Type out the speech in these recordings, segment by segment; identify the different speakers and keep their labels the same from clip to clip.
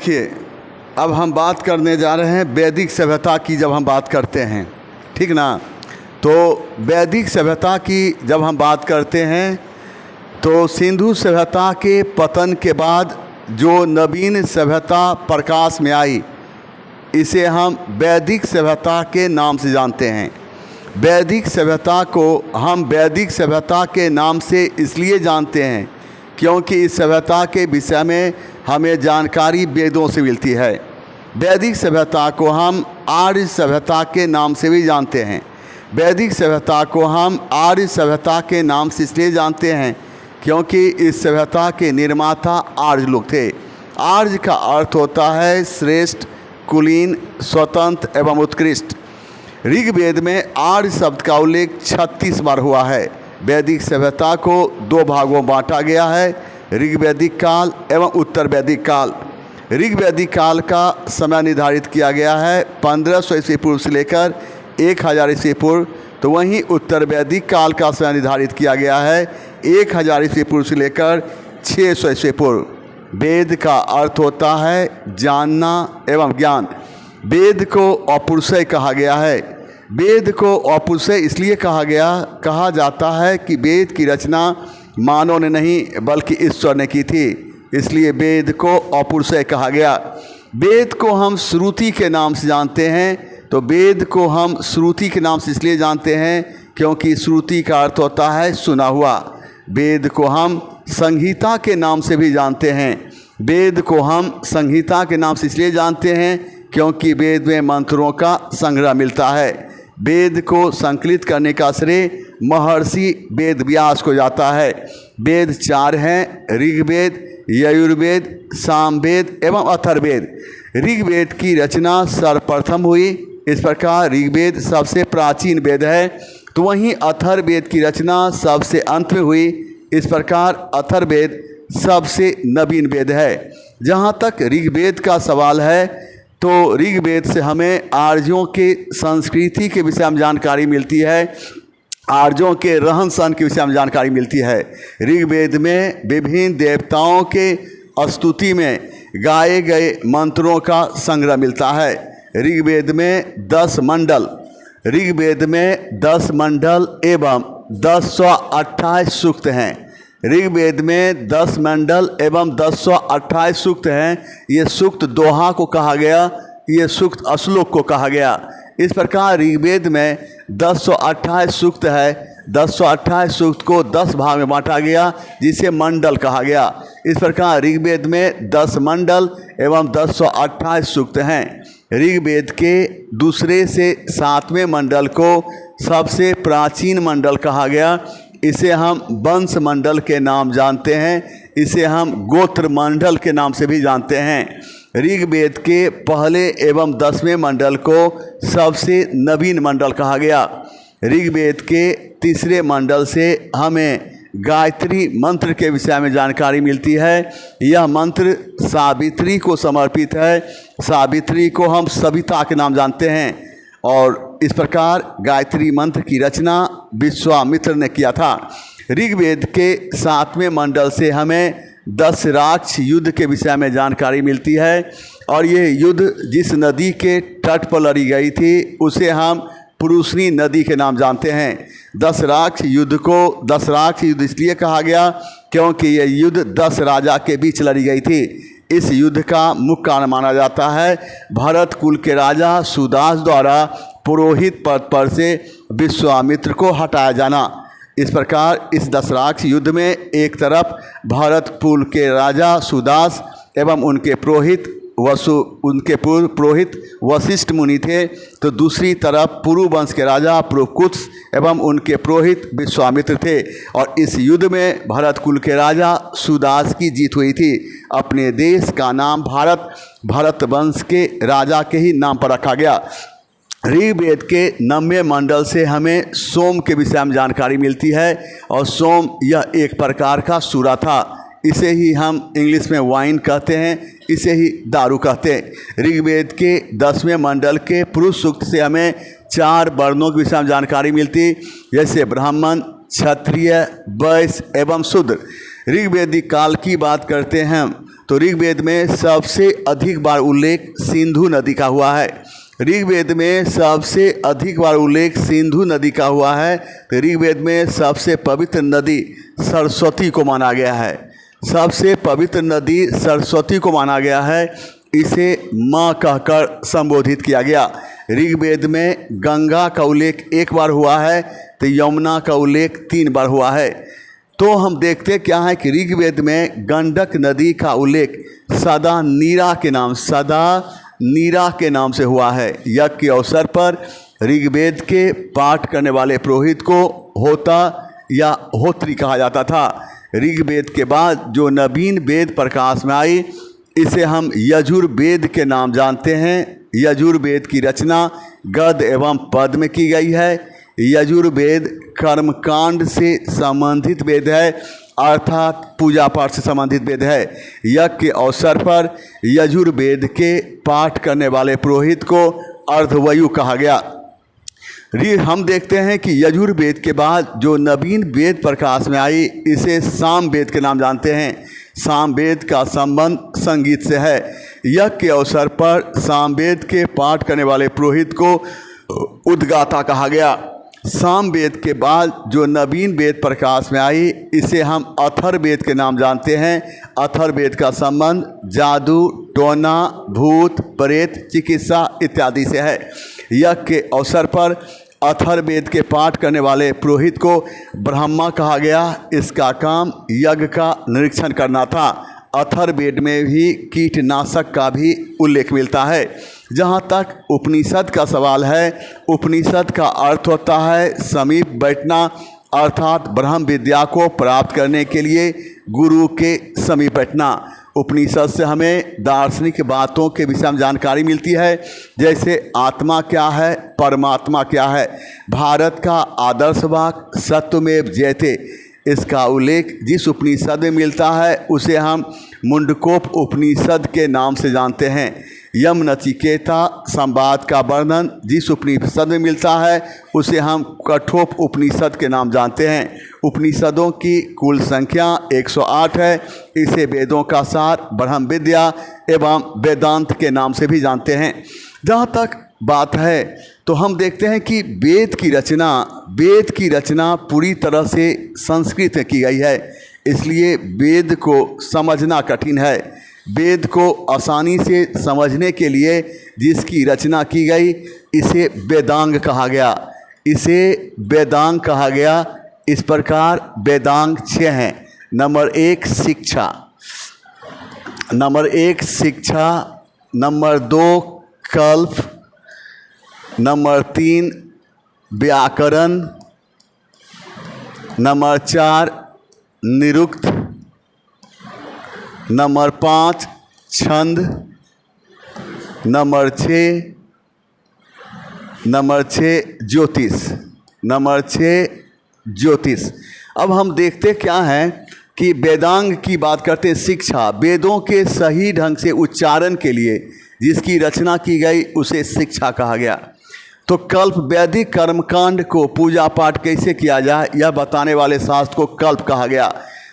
Speaker 1: देखिए, अब हम बात करने जा रहे हैं वैदिक सभ्यता की। जब हम बात करते हैं, ठीक ना, तो वैदिक सभ्यता की जब हम बात करते हैं तो सिंधु सभ्यता के पतन के बाद जो नवीन सभ्यता प्रकाश में आई, इसे हम वैदिक सभ्यता के नाम से जानते हैं। वैदिक सभ्यता को हम वैदिक सभ्यता के नाम से इसलिए जानते हैं क्योंकि इस सभ्यता के विषय में हमें जानकारी वेदों से मिलती है। वैदिक सभ्यता को हम आर्य सभ्यता के नाम से भी जानते हैं। वैदिक सभ्यता को हम आर्य सभ्यता के नाम से इसलिए जानते हैं क्योंकि इस सभ्यता के निर्माता आर्य लोग थे। आर्य का अर्थ होता है श्रेष्ठ, कुलीन, स्वतंत्र एवं उत्कृष्ट। ऋग्वेद में आर्य शब्द का उल्लेख 36 बार हुआ है। वैदिक सभ्यता को 2 भागों में बांटा गया है, ऋग्वैदिक काल एवं उत्तर वैदिक काल। ऋग्वैदिक काल का समय निर्धारित किया गया है 1500 ईस्वी पूर्व से लेकर 1000 ईस्वी पूर्व। तो वहीं उत्तर वैदिक काल का समय निर्धारित किया गया है 1000 ईस्वी पूर्व से लेकर 600 ईस्वी पूर्व। वेद का अर्थ होता है जानना एवं ज्ञान। वेद को अपौरुषेय कहा गया है। वेद को अपौरुषेय इसलिए कहा जाता है कि वेद की रचना मानव ने नहीं बल्कि ईश्वर ने की थी, इसलिए वेद को अपौरुषेय कहा गया। वेद को हम श्रुति के नाम से जानते हैं। तो वेद को हम श्रुति के नाम से इसलिए जानते हैं क्योंकि श्रुति का अर्थ होता है सुना हुआ। वेद को हम संहिता के नाम से भी जानते हैं। वेद को हम संहिता के नाम से इसलिए जानते हैं क्योंकि वेद में मंत्रों का संग्रह मिलता है। वेद को संकलित करने का श्रेय महर्षि वेद व्यास को जाता है। वेद 4 हैं, ऋग्वेद, यजुर्वेद, सामवेद एवं अथर्ववेद। ऋग्वेद की रचना सर्वप्रथम हुई, इस प्रकार ऋग्वेद सबसे प्राचीन वेद है। तो वहीं अथर्ववेद की रचना सबसे अंत में हुई, इस प्रकार अथर्ववेद सबसे नवीन वेद है। जहाँ तक ऋग्वेद का सवाल है तो ऋग्वेद से हमें आर्यों के संस्कृति के विषय में जानकारी मिलती है, आर्यों के रहन सहन के विषय में जानकारी मिलती है। ऋग्वेद में विभिन्न देवताओं के स्तुति में गाए गए मंत्रों का संग्रह मिलता है। ऋग्वेद में 10 मंडल एवं 1028 सूक्त हैं। ऋग्वेद में 10 मंडल एवं 1028 सूक्त हैं। ये सूक्त दोहा को कहा गया, ये सूक्त अश्लोक को कहा गया। इस प्रकार ऋग्वेद में 1028 सूक्त है। 1028 सूक्त को 10 भाग में बांटा गया जिसे मंडल कहा गया। इस प्रकार ऋग्वेद में 10 मंडल एवं 1028 सूक्त हैं। ऋग्वेद के दूसरे से 7वें मंडल को सबसे प्राचीन मंडल कहा गया। इसे हम वंश मंडल के नाम जानते हैं, इसे हम गोत्र मंडल के नाम से भी जानते हैं। ऋग्वेद के पहले एवं 10वें मंडल को सबसे नवीन मंडल कहा गया। ऋग्वेद के तीसरे मंडल से हमें गायत्री मंत्र के विषय में जानकारी मिलती है। यह मंत्र सावित्री को समर्पित है। सावित्री को हम सविता के नाम जानते हैं और इस प्रकार गायत्री मंत्र की रचना विश्वामित्र ने किया था। ऋग्वेद के 7वें मंडल से हमें 10 राक्ष युद्ध के विषय में जानकारी मिलती है और ये युद्ध जिस नदी के तट पर लड़ी गई थी उसे हम पुरुषनी नदी के नाम जानते हैं। 10 राक्ष युद्ध को 10 राक्ष युद्ध इसलिए कहा गया क्योंकि यह युद्ध 10 राजा के बीच लड़ी गई थी। इस युद्ध का मुख्य कारण माना जाता है भरत कुल के राजा सुदास द्वारा पुरोहित पद पर से विश्वामित्र को हटाया जाना। इस प्रकार इस 10 राक्ष युद्ध में एक तरफ भरत कुल के राजा सुदास एवं उनके पूर्व पुरोहित वशिष्ठ मुनि थे, तो दूसरी तरफ पुरु वंश के राजा पुरुकुत्स एवं उनके पुरोहित विश्वामित्र थे। और इस युद्ध में भरत कुल के राजा सुदास की जीत हुई थी। अपने देश का नाम भरत वंश के राजा के ही नाम पर रखा गया। ऋग्वेद के 9वें मंडल से हमें सोम के विषय में जानकारी मिलती है और सोम यह एक प्रकार का सूरा था। इसे ही हम इंग्लिश में वाइन कहते हैं, इसे ही दारू कहते हैं। ऋग्वेद के 10वें मंडल के पुरुष सूक्त से हमें 4 वर्णों के विषय में जानकारी मिलती, जैसे ब्राह्मण, क्षत्रिय, वैश्य एवं शूद्र। ऋग्वेदिक काल की बात करते हैं तो ऋग्वेद में सबसे अधिक बार उल्लेख सिंधु नदी का हुआ है। ऋग्वेद में सबसे अधिक बार उल्लेख सिंधु नदी का हुआ है। तो ऋग्वेद में सबसे पवित्र नदी सरस्वती को माना गया है। सबसे पवित्र नदी सरस्वती को माना गया है। इसे माँ कहकर संबोधित किया गया। ऋग्वेद में गंगा का उल्लेख 1 बार हुआ है, तो यमुना का उल्लेख 3 बार हुआ है। तो हम देखते क्या है कि ऋग्वेद में गंडक नदी का उल्लेख सदा नीरा के नाम से हुआ है। यज्ञ के अवसर पर ऋग्वेद के पाठ करने वाले पुरोहित को होता या होत्री कहा जाता था। ऋग्वेद के बाद जो नवीन वेद प्रकाश में आई, इसे हम यजुर्वेद के नाम जानते हैं। यजुर्वेद की रचना गद एवं पद में की गई है। यजुर्वेद कर्मकांड से संबंधित वेद है, अर्थात पूजा पाठ से संबंधित वेद है। यज्ञ के अवसर पर यजुर्वेद के पाठ करने वाले पुरोहित को अर्धवयु कहा गया। हम देखते हैं कि यजुर्वेद के बाद जो नवीन वेद प्रकाश में आई, इसे सामवेद के नाम जानते हैं। सामवेद का संबंध संगीत से है। यज्ञ के अवसर पर सामवेद के पाठ करने वाले पुरोहित को उद्गाता कहा गया। सामवेद के बाद जो नवीन वेद प्रकाश में आई, इसे हम अथर्ववेद के नाम जानते हैं। अथर्ववेद का संबंध जादू, टोना, भूत, प्रेत, चिकित्सा इत्यादि से है। यज्ञ के अवसर पर अथर्ववेद के पाठ करने वाले पुरोहित को ब्रह्मा कहा गया। इसका काम यज्ञ का निरीक्षण करना था। अथर्ववेद में भी कीटनाशक का भी उल्लेख मिलता है। जहाँ तक उपनिषद का सवाल है, उपनिषद का अर्थ होता है समीप बैठना, अर्थात ब्रह्म विद्या को प्राप्त करने के लिए गुरु के समीप बैठना। उपनिषद से हमें दार्शनिक बातों के विषय में जानकारी मिलती है, जैसे आत्मा क्या है, परमात्मा क्या है। भारत का आदर्श वाक्य सत्यमेव जयते, इसका उल्लेख जिस उपनिषद में मिलता है उसे हम मुंडकोप उपनिषद के नाम से जानते हैं। यम नचिकेता संवाद का वर्णन जिस उपनिषद में मिलता है उसे हम कठोप उपनिषद के नाम जानते हैं। उपनिषदों की कुल संख्या 108 है। इसे वेदों का सार, ब्रह्म विद्या एवं वेदांत के नाम से भी जानते हैं। जहाँ तक बात है तो हम देखते हैं कि वेद की रचना पूरी तरह से संस्कृत में की गई है, इसलिए वेद को समझना कठिन है। वेद को आसानी से समझने के लिए जिसकी रचना की गई, इसे वेदांग कहा गया। इस प्रकार वेदांग 6 हैं। नंबर 1 शिक्षा, नंबर 2 कल्प, नंबर 3 व्याकरण, नंबर 4 निरुक्त, नंबर 5 छंद, नंबर 6 ज्योतिष। अब हम देखते क्या है कि वेदांग की बात करते हैं। शिक्षा, वेदों के सही ढंग से उच्चारण के लिए जिसकी रचना की गई उसे शिक्षा कहा गया। तो कल्प, वैदिक कर्मकांड को पूजा पाठ कैसे किया जाए यह बताने वाले शास्त्र को कल्प कहा गया।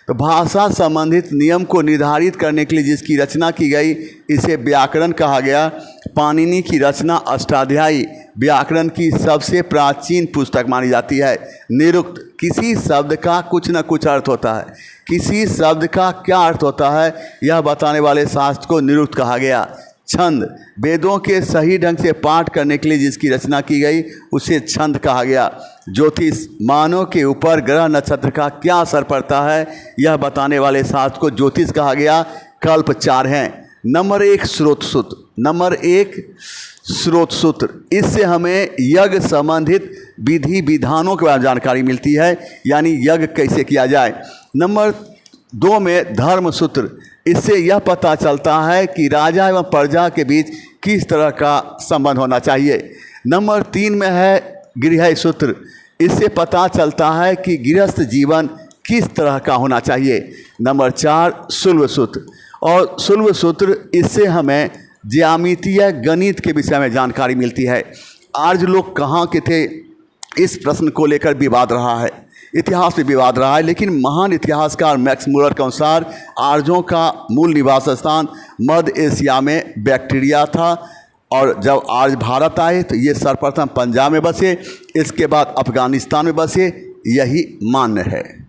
Speaker 1: तो भाषा संबंधित नियम को निर्धारित करने के लिए जिसकी रचना की गई, इसे व्याकरण कहा गया। पाणिनि की रचना अष्टाध्यायी व्याकरण की सबसे प्राचीन पुस्तक मानी जाती है। निरुक्त, किसी शब्द का कुछ न कुछ अर्थ होता है। किसी शब्द का क्या अर्थ होता है यह बताने वाले शास्त्र को निरुक्त कहा गया। छंद, वेदों के सही ढंग से पाठ करने के लिए जिसकी रचना की गई उसे छंद कहा गया। ज्योतिष, मानव के ऊपर ग्रह नक्षत्र का क्या असर पड़ता है यह बताने वाले शास्त्र को ज्योतिष कहा गया। कल्प 4 हैं। नंबर 1 स्रोत सूत्र, इससे हमें यज्ञ संबंधित विधि विधानों के बारे में जानकारी मिलती है, यानी यज्ञ कैसे किया जाए। नंबर 2 में धर्म सूत्र, इससे यह पता चलता है कि राजा एवं प्रजा के बीच किस तरह का संबंध होना चाहिए। नंबर 3 में है गृह सूत्र, इससे पता चलता है कि गृहस्थ जीवन किस तरह का होना चाहिए। नंबर 4 शुल्ब सूत्र, और शुल्ब सूत्र इससे हमें ज्यामितीय गणित के विषय में जानकारी मिलती है। आर्य लोग कहाँ के थे, इस प्रश्न को लेकर विवाद रहा है। इतिहास में विवाद रहा है, लेकिन महान इतिहासकार मैक्स मुलर के अनुसार आर्यों का मूल निवास स्थान मध्य एशिया में बैक्टीरिया था, और जब आर्य भारत आए तो ये सर्वप्रथम पंजाब में बसे, इसके बाद अफगानिस्तान में बसे, यही मान्य है।